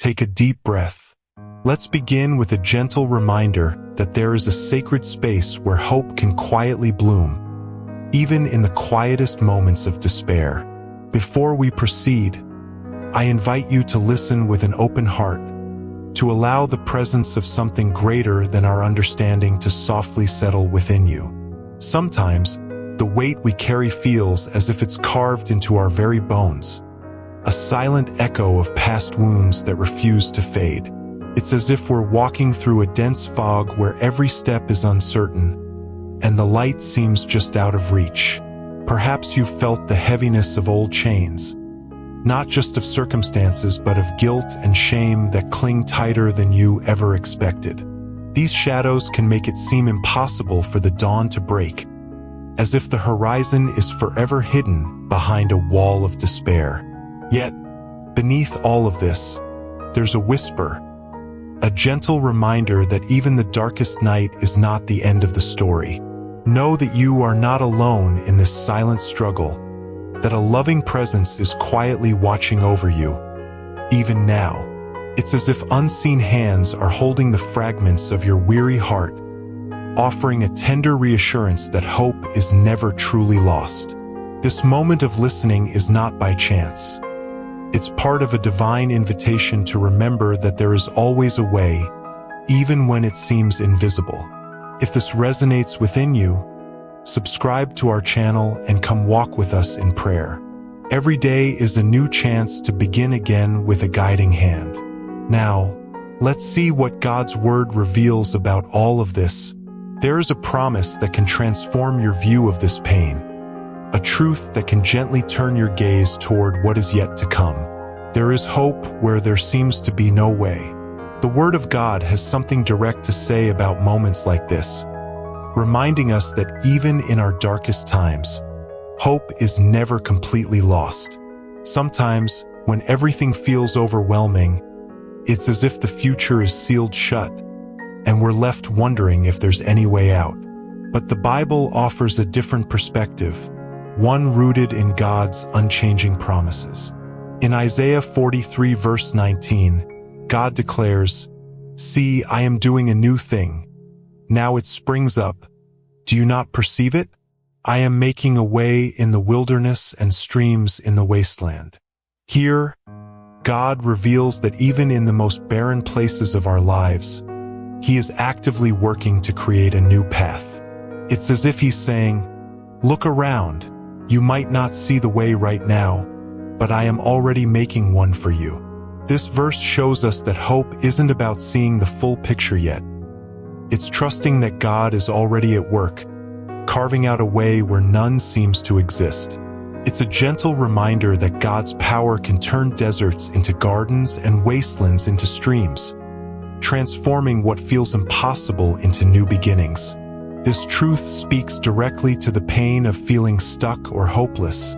Take a deep breath. Let's begin with a gentle reminder that there is a sacred space where hope can quietly bloom, even in the quietest moments of despair. Before we proceed, I invite you to listen with an open heart, to allow the presence of something greater than our understanding to softly settle within you. Sometimes, the weight we carry feels as if it's carved into our very bones, a silent echo of past wounds that refuse to fade. It's as if we're walking through a dense fog where every step is uncertain, and the light seems just out of reach. Perhaps you've felt the heaviness of old chains, not just of circumstances but of guilt and shame that cling tighter than you ever expected. These shadows can make it seem impossible for the dawn to break, as if the horizon is forever hidden behind a wall of despair. Yet, beneath all of this, there's a whisper, a gentle reminder that even the darkest night is not the end of the story. Know that you are not alone in this silent struggle, that a loving presence is quietly watching over you, even now. It's as if unseen hands are holding the fragments of your weary heart, offering a tender reassurance that hope is never truly lost. This moment of listening is not by chance. It's part of a divine invitation to remember that there is always a way, even when it seems invisible. If this resonates within you, subscribe to our channel and come walk with us in prayer. Every day is a new chance to begin again with a guiding hand. Now, let's see what God's Word reveals about all of this. There is a promise that can transform your view of this pain, a truth that can gently turn your gaze toward what is yet to come. There is hope where there seems to be no way. The Word of God has something direct to say about moments like this, reminding us that even in our darkest times, hope is never completely lost. Sometimes, when everything feels overwhelming, it's as if the future is sealed shut, and we're left wondering if there's any way out. But the Bible offers a different perspective, one rooted in God's unchanging promises. In Isaiah 43 verse 19, God declares, "See, I am doing a new thing. Now it springs up. Do you not perceive it? I am making a way in the wilderness and streams in the wasteland." Here, God reveals that even in the most barren places of our lives, He is actively working to create a new path. It's as if He's saying, "Look around. You might not see the way right now, but I am already making one for you." This verse shows us that hope isn't about seeing the full picture yet. It's trusting that God is already at work, carving out a way where none seems to exist. It's a gentle reminder that God's power can turn deserts into gardens and wastelands into streams, transforming what feels impossible into new beginnings. This truth speaks directly to the pain of feeling stuck or hopeless,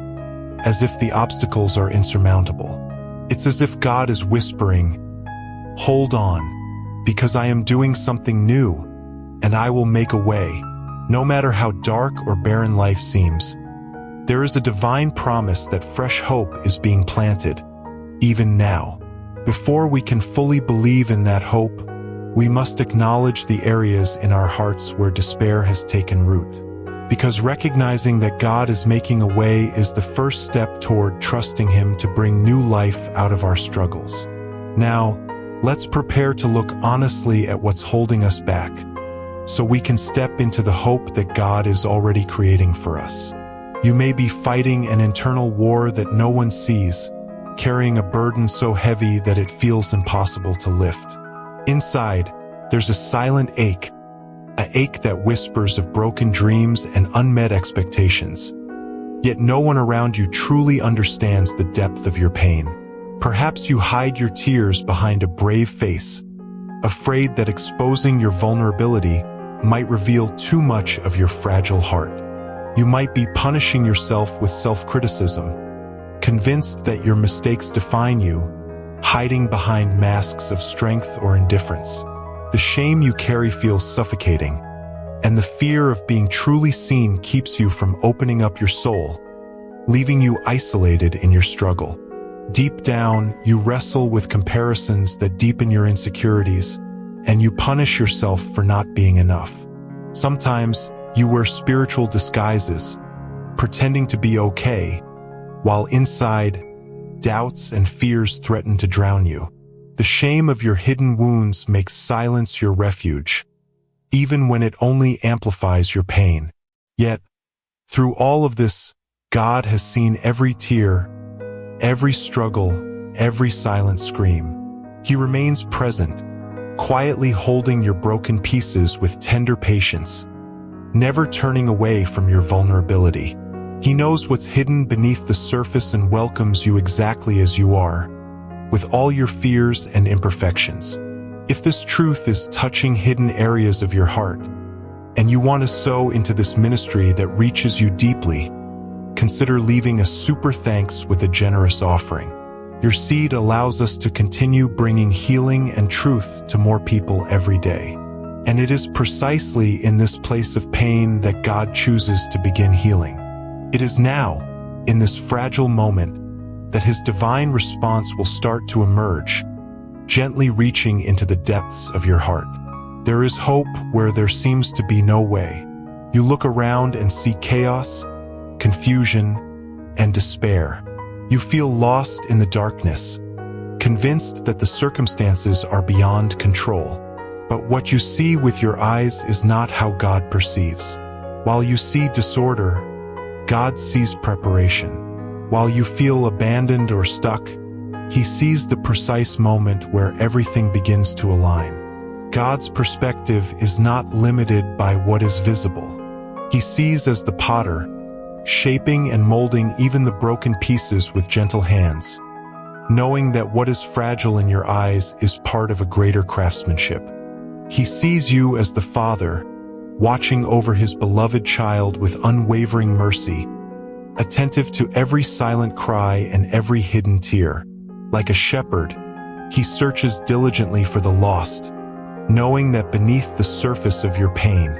as if the obstacles are insurmountable. It's as if God is whispering, "Hold on, because I am doing something new, and I will make a way." No matter how dark or barren life seems, there is a divine promise that fresh hope is being planted, even now. Before we can fully believe in that hope, we must acknowledge the areas in our hearts where despair has taken root. Because recognizing that God is making a way is the first step toward trusting Him to bring new life out of our struggles. Now, let's prepare to look honestly at what's holding us back, so we can step into the hope that God is already creating for us. You may be fighting an internal war that no one sees, carrying a burden so heavy that it feels impossible to lift. Inside, there's a silent ache, an ache that whispers of broken dreams and unmet expectations. Yet no one around you truly understands the depth of your pain. Perhaps you hide your tears behind a brave face, afraid that exposing your vulnerability might reveal too much of your fragile heart. You might be punishing yourself with self-criticism, convinced that your mistakes define you, hiding behind masks of strength or indifference. The shame you carry feels suffocating, and the fear of being truly seen keeps you from opening up your soul, leaving you isolated in your struggle. Deep down, you wrestle with comparisons that deepen your insecurities, and you punish yourself for not being enough. Sometimes, you wear spiritual disguises, pretending to be okay, while inside, doubts and fears threaten to drown you. The shame of your hidden wounds makes silence your refuge, even when it only amplifies your pain. Yet, through all of this, God has seen every tear, every struggle, every silent scream. He remains present, quietly holding your broken pieces with tender patience, never turning away from your vulnerability. He knows what's hidden beneath the surface and welcomes you exactly as you are, with all your fears and imperfections. If this truth is touching hidden areas of your heart, and you want to sow into this ministry that reaches you deeply, consider leaving a super thanks with a generous offering. Your seed allows us to continue bringing healing and truth to more people every day. And it is precisely in this place of pain that God chooses to begin healing. It is now, in this fragile moment, that His divine response will start to emerge, gently reaching into the depths of your heart. There is hope where there seems to be no way. You look around and see chaos, confusion, and despair. You feel lost in the darkness, convinced that the circumstances are beyond control. But what you see with your eyes is not how God perceives. While you see disorder, God sees preparation. While you feel abandoned or stuck, He sees the precise moment where everything begins to align. God's perspective is not limited by what is visible. He sees as the potter, shaping and molding even the broken pieces with gentle hands, knowing that what is fragile in your eyes is part of a greater craftsmanship. He sees you as the Father, watching over His beloved child with unwavering mercy, attentive to every silent cry and every hidden tear. Like a shepherd, He searches diligently for the lost, knowing that beneath the surface of your pain,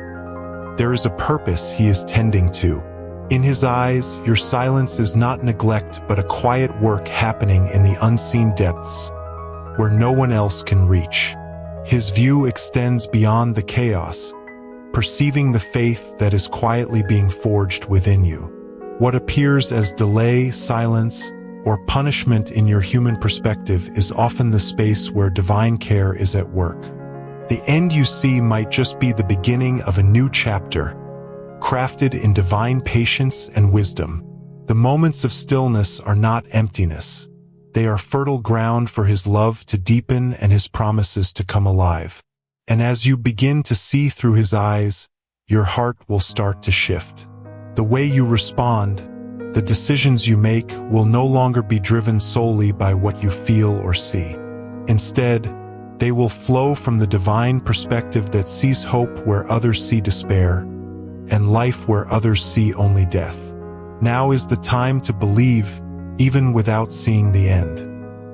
there is a purpose He is tending to. In His eyes, your silence is not neglect but a quiet work happening in the unseen depths, where no one else can reach. His view extends beyond the chaos, perceiving the faith that is quietly being forged within you. What appears as delay, silence, or punishment in your human perspective is often the space where divine care is at work. The end you see might just be the beginning of a new chapter, crafted in divine patience and wisdom. The moments of stillness are not emptiness. They are fertile ground for His love to deepen and His promises to come alive. And as you begin to see through His eyes, your heart will start to shift. The way you respond, the decisions you make will no longer be driven solely by what you feel or see. Instead, they will flow from the divine perspective that sees hope where others see despair, and life where others see only death. Now is the time to believe, even without seeing the end.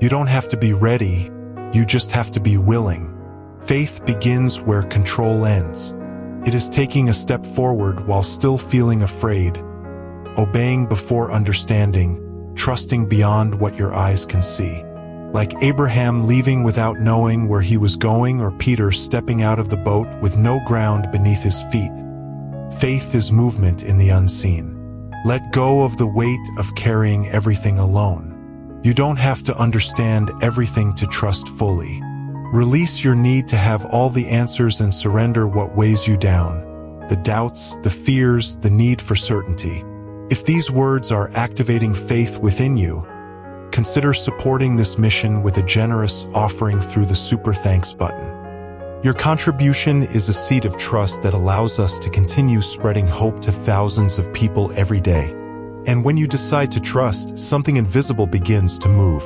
You don't have to be ready, you just have to be willing. Faith begins where control ends. It is taking a step forward while still feeling afraid, obeying before understanding, trusting beyond what your eyes can see. Like Abraham leaving without knowing where he was going, or Peter stepping out of the boat with no ground beneath his feet. Faith is movement in the unseen. Let go of the weight of carrying everything alone. You don't have to understand everything to trust fully. Release your need to have all the answers and surrender what weighs you down, the doubts, the fears, the need for certainty. If these words are activating faith within you, consider supporting this mission with a generous offering through the Super Thanks button. Your contribution is a seed of trust that allows us to continue spreading hope to thousands of people every day. And when you decide to trust, something invisible begins to move.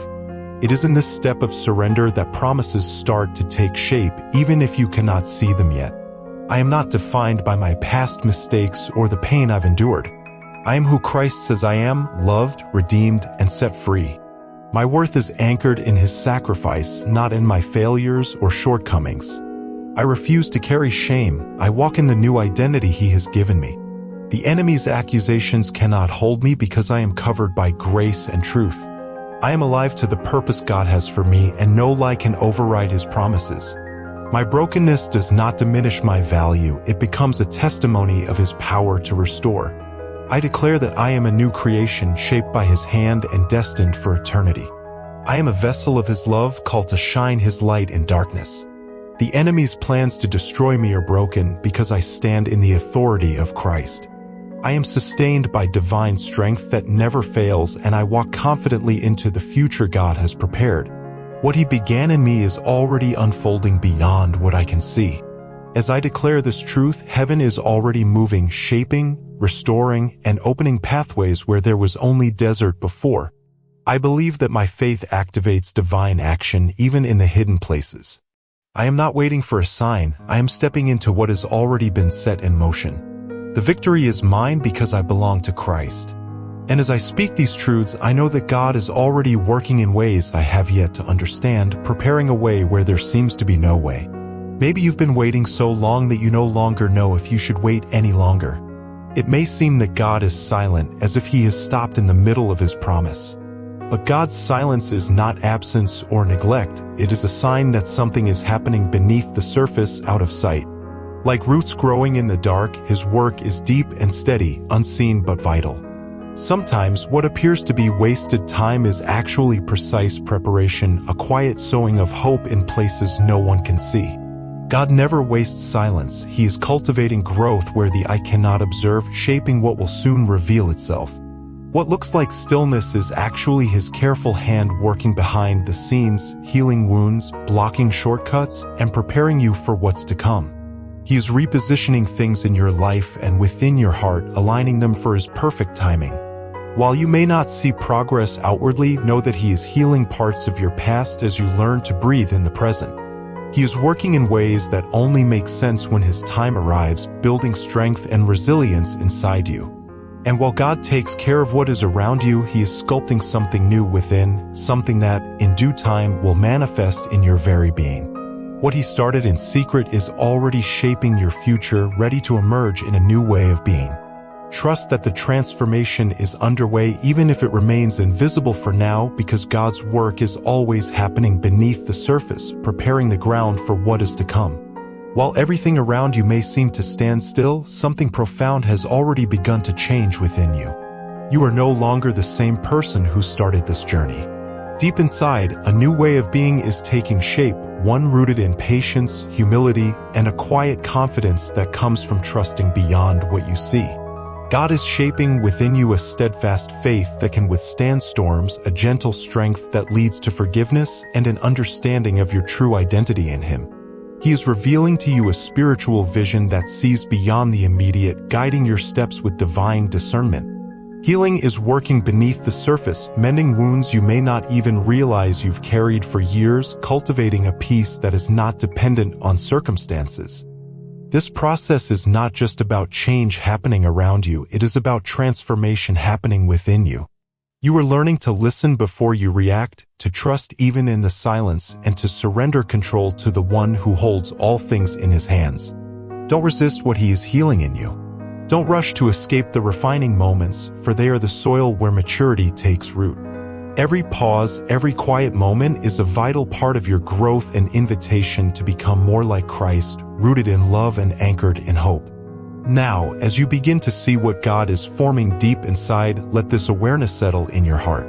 It is in this step of surrender that promises start to take shape, even if you cannot see them yet. I am not defined by my past mistakes or the pain I've endured. I am who Christ says I am, loved, redeemed, and set free. My worth is anchored in His sacrifice, not in my failures or shortcomings. I refuse to carry shame. I walk in the new identity He has given me. The enemy's accusations cannot hold me because I am covered by grace and truth. I am alive to the purpose God has for me, and no lie can override His promises. My brokenness does not diminish my value, it becomes a testimony of His power to restore. I declare that I am a new creation shaped by His hand and destined for eternity. I am a vessel of His love, called to shine His light in darkness. The enemy's plans to destroy me are broken because I stand in the authority of Christ. I am sustained by divine strength that never fails, and I walk confidently into the future God has prepared. What He began in me is already unfolding beyond what I can see. As I declare this truth, heaven is already moving, shaping, restoring, and opening pathways where there was only desert before. I believe that my faith activates divine action even in the hidden places. I am not waiting for a sign, I am stepping into what has already been set in motion. The victory is mine because I belong to Christ. And as I speak these truths, I know that God is already working in ways I have yet to understand, preparing a way where there seems to be no way. Maybe you've been waiting so long that you no longer know if you should wait any longer. It may seem that God is silent, as if He has stopped in the middle of His promise. But God's silence is not absence or neglect, it is a sign that something is happening beneath the surface, out of sight. Like roots growing in the dark, His work is deep and steady, unseen but vital. Sometimes what appears to be wasted time is actually precise preparation, a quiet sowing of hope in places no one can see. God never wastes silence, He is cultivating growth where the eye cannot observe, shaping what will soon reveal itself. What looks like stillness is actually His careful hand working behind the scenes, healing wounds, blocking shortcuts, and preparing you for what's to come. He is repositioning things in your life and within your heart, aligning them for His perfect timing. While you may not see progress outwardly, know that He is healing parts of your past as you learn to breathe in the present. He is working in ways that only make sense when His time arrives, building strength and resilience inside you. And while God takes care of what is around you, He is sculpting something new within, something that, in due time, will manifest in your very being. What He started in secret is already shaping your future, ready to emerge in a new way of being. Trust that the transformation is underway even if it remains invisible for now, because God's work is always happening beneath the surface, preparing the ground for what is to come. While everything around you may seem to stand still, something profound has already begun to change within you. You are no longer the same person who started this journey. Deep inside, a new way of being is taking shape, one rooted in patience, humility, and a quiet confidence that comes from trusting beyond what you see. God is shaping within you a steadfast faith that can withstand storms, a gentle strength that leads to forgiveness, and an understanding of your true identity in Him. He is revealing to you a spiritual vision that sees beyond the immediate, guiding your steps with divine discernment. Healing is working beneath the surface, mending wounds you may not even realize you've carried for years, cultivating a peace that is not dependent on circumstances. This process is not just about change happening around you, it is about transformation happening within you. You are learning to listen before you react, to trust even in the silence, and to surrender control to the one who holds all things in His hands. Don't resist what He is healing in you. Don't rush to escape the refining moments, for they are the soil where maturity takes root. Every pause, every quiet moment is a vital part of your growth and invitation to become more like Christ, rooted in love and anchored in hope. Now, as you begin to see what God is forming deep inside, let this awareness settle in your heart.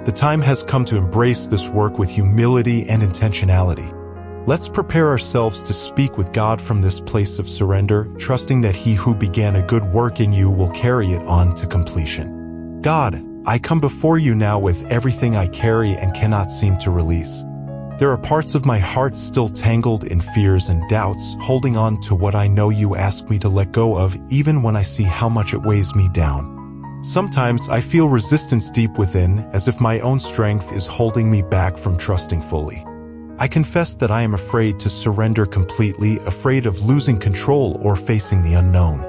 The time has come to embrace this work with humility and intentionality. Let's prepare ourselves to speak with God from this place of surrender, trusting that He who began a good work in you will carry it on to completion. God, I come before you now with everything I carry and cannot seem to release. There are parts of my heart still tangled in fears and doubts, holding on to what I know you ask me to let go of, even when I see how much it weighs me down. Sometimes I feel resistance deep within, as if my own strength is holding me back from trusting fully. I confess that I am afraid to surrender completely, afraid of losing control or facing the unknown.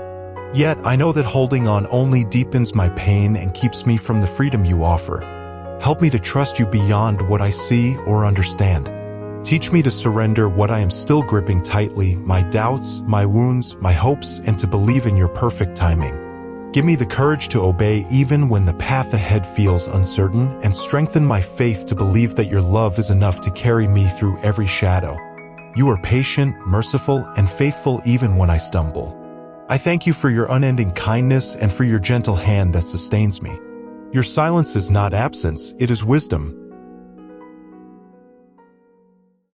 Yet I know that holding on only deepens my pain and keeps me from the freedom you offer. Help me to trust you beyond what I see or understand. Teach me to surrender what I am still gripping tightly, my doubts, my wounds, my hopes, and to believe in your perfect timing. Give me the courage to obey even when the path ahead feels uncertain, and strengthen my faith to believe that your love is enough to carry me through every shadow. You are patient, merciful, and faithful even when I stumble. I thank you for your unending kindness and for your gentle hand that sustains me. Your silence is not absence, it is wisdom,